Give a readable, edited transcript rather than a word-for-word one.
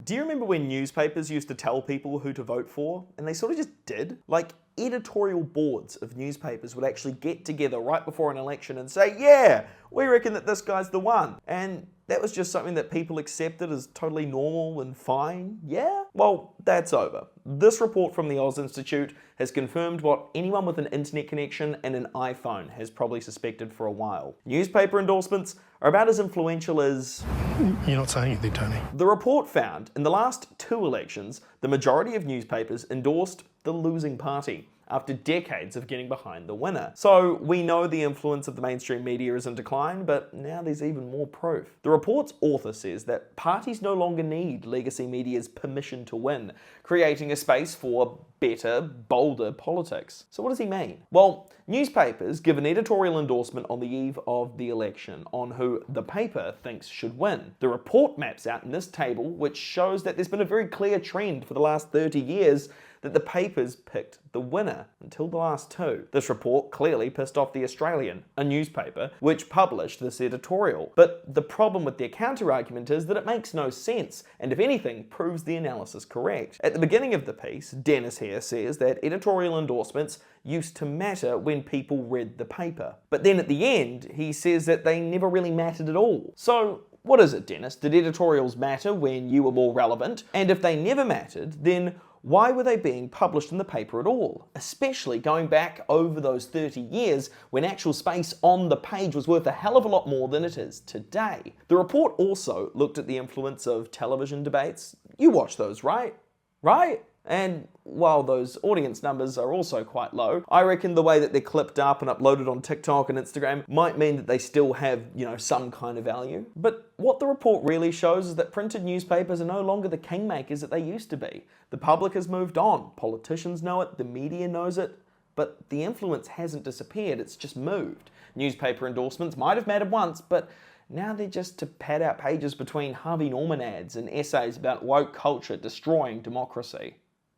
Do you remember when newspapers used to tell people who to vote for, and they sort of just did? Like, editorial boards of newspapers would actually get together right before an election and say, yeah, we reckon that this guy's the one. And that was just something that people accepted as totally normal and fine, yeah? Well, that's over. This report from the Oz Institute has confirmed what anyone with an internet connection and an iPhone has probably suspected for a while. Newspaper endorsements are about as influential as... You're not saying anything, Tony. The report found in the last 2 elections, the majority of newspapers endorsed the losing party after decades of getting behind the winner. So we know the influence of the mainstream media is in decline, but now there's even more proof. The report's author says that parties no longer need legacy media's permission to win, creating a space for better, bolder politics. So what does he mean? Well, newspapers give an editorial endorsement on the eve of the election on who the paper thinks should win. The report maps out in this table, which shows that there's been a very clear trend for the last 30 years that the papers picked the winner until the last 2. This report clearly pissed off The Australian, a newspaper which published this editorial. But the problem with their counter-argument is that it makes no sense, and if anything, proves the analysis correct. At the beginning of the piece, Dennis here says that editorial endorsements used to matter when people read the paper. But then at the end, he says that they never really mattered at all. So what is it, Dennis? Did editorials matter when you were more relevant? And if they never mattered, then why were they being published in the paper at all? Especially going back over those 30 years when actual space on the page was worth a hell of a lot more than it is today. The report also looked at the influence of television debates. You watch those, right? Right? And while those audience numbers are also quite low, I reckon the way that they're clipped up and uploaded on TikTok and Instagram might mean that they still have, some kind of value. But what the report really shows is that printed newspapers are no longer the kingmakers that they used to be. The public has moved on, politicians know it, the media knows it, but the influence hasn't disappeared, it's just moved. Newspaper endorsements might have mattered once, but now they're just to pad out pages between Harvey Norman ads and essays about woke culture destroying democracy.